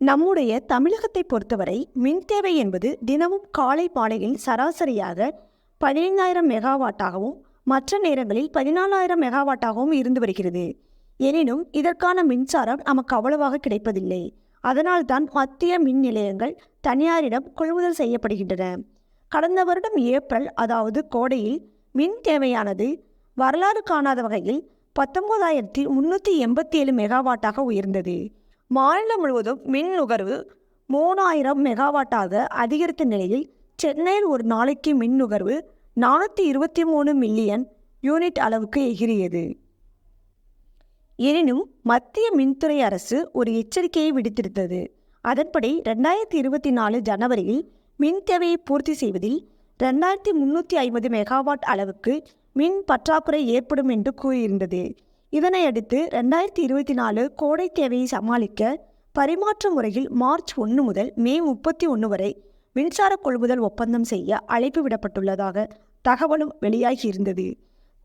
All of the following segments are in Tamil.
நம்முடைய தமிழகத்தை பொறுத்தவரை மின் தேவை என்பது தினமும் காலை மாலையில் சராசரியாக 15,000 மெகாவாட்டாகவும் மற்ற நேரங்களில் 14,000 மெகாவாட்டாகவும் இருந்து வருகிறது. எனினும் இதற்கான மின்சாரம் நமக்கு அவ்வளவாக கிடைப்பதில்லை. அதனால்தான் மத்திய மின் நிலையங்கள் தனியாரிடம் கொள்முதல் செய்யப்படுகின்றன. கடந்த வருடம் ஏப்ரல், அதாவது கோடையில் மின் தேவையானது வரலாறு காணாத வகையில் 19,387 மெகாவாட்டாக உயர்ந்தது. மாநிலம் முழுவதும் மின் நுகர்வு 3,000 மெகாவாட்டாக அதிகரித்த நிலையில் சென்னையில் ஒரு நாளைக்கு மின் நுகர்வு 423 மில்லியன் யூனிட் அளவுக்கு எகிரியது. எனினும் மத்திய மின்துறை அரசு ஒரு எச்சரிக்கையை விடுத்திருந்தது. அதன்படி 2024 ஜனவரியில் மின் தேவையை பூர்த்தி செய்வதில் 2,350 மெகாவாட் அளவுக்கு மின் பற்றாக்குறை ஏற்படும் என்று கூறியிருந்தது. இதனையடுத்து 2024 கோடை தேவையை சமாளிக்க பரிமாற்ற முறையில் மார்ச் 1 முதல் மே 31 வரை மின்சார கொள்முதல் ஒப்பந்தம் செய்ய அழைப்பு விடப்பட்டுள்ளதாக தகவலும் வெளியாகியிருந்தது.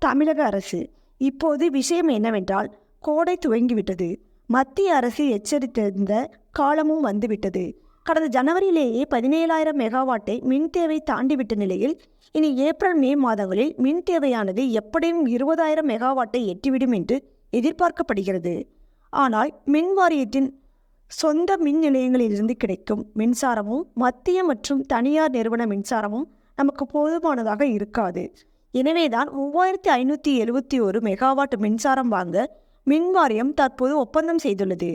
தமிழக அரசு இப்போது விஷயம் என்னவென்றால், கோடை துவங்கிவிட்டது. மத்திய அரசு எச்சரித்திருந்த காலமும் வந்துவிட்டது. கடந்த ஜனவரியிலேயே 17,000 மெகாவாட்டை மின் தேவை தாண்டிவிட்ட நிலையில் இனி ஏப்ரல் மே மாதங்களில் மின் தேவையானது எப்படியும் 20,000 மெகாவாட்டை எட்டிவிடும் என்று எதிர்பார்க்கப்படுகிறது. ஆனால் மின் வாரியத்தின் சொந்த மின் நிலையங்களிலிருந்து கிடைக்கும் மின்சாரமும் மத்திய மற்றும் தனியார் நிறுவன மின்சாரமும் நமக்கு போதுமானதாக இருக்காது. எனவேதான் 3,571 மெகாவாட் மின்சாரம் வாங்க மின் வாரியம் தற்போது ஒப்பந்தம் செய்துள்ளது.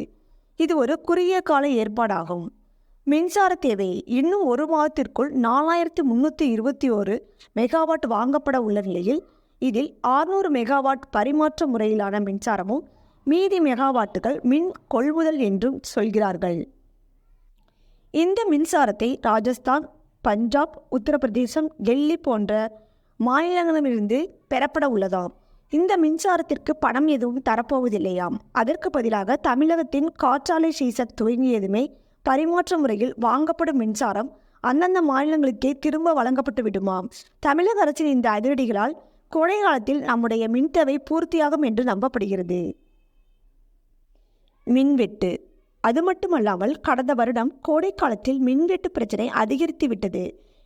இது ஒரு குறுகிய கால ஏற்பாடாகும். மின்சார தேவை இன்னும் ஒரு மாதத்திற்குள் 4,321 மெகாவாட் வாங்கப்பட உள்ள நிலையில் இதில் 600 மெகாவாட் பரிமாற்ற முறையிலான மின்சாரமும் மீதி மெகாவாட்டுகள் மின் கொள்முதல் என்றும் சொல்கிறார்கள். இந்த மின்சாரத்தை ராஜஸ்தான், பஞ்சாப், உத்தரப்பிரதேசம், டெல்லி போன்ற மாநிலங்களிலிருந்து பெறப்பட உள்ளதாம். இந்த மின்சாரத்திற்கு பணம் எதுவும் தரப்போவதில்லையாம். அதற்கு பதிலாக தமிழகத்தின் காற்றாலை சீசன் துவங்கியதுமே பரிமாற்ற முறையில் வாங்கப்படும் மின்சாரம் அந்தந்த மாநிலங்களுக்கே திரும்ப வழங்கப்பட்டு விடுமாம். தமிழக அரசின் இந்த அதிரடிகளால் கோடை காலத்தில் நம்முடைய மின் தேவை பூர்த்தியாகும் என்று நம்பப்படுகிறது. மின்வெட்டு. அது மட்டுமல்லாமல் கடந்த வருடம் கோடை காலத்தில் மின்வெட்டு பிரச்சனை அதிகரித்து விட்டது.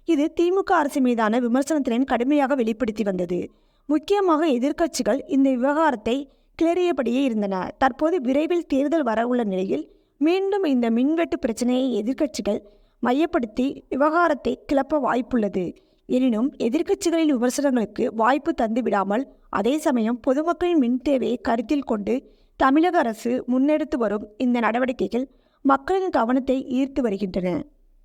இது திமுக அரசு மீதான விமர்சனத்தினை கடுமையாக வெளிப்படுத்தி வந்தது. முக்கியமாக எதிர்க்கட்சிகள் இந்த விவகாரத்தை கிளறியபடியே இருந்தன. தற்போது விரைவில் தேர்தல் வரவுள்ள நிலையில் மீண்டும் இந்த மின்வெட்டு பிரச்சனையை எதிர்க்கட்சிகள் மையப்படுத்தி விவகாரத்தை கிளப்ப வாய்ப்புள்ளது. எனினும் எதிர்க்கட்சிகளின் விமர்சனங்களுக்கு வாய்ப்பு தந்து விடாமல் அதே சமயம் பொதுமக்களின் மின் தேவையை கருத்தில் கொண்டு தமிழக அரசு முன்னெடுத்து வரும் இந்த நடவடிக்கைகள் மக்களின் கவனத்தை ஈர்த்து வருகின்றன.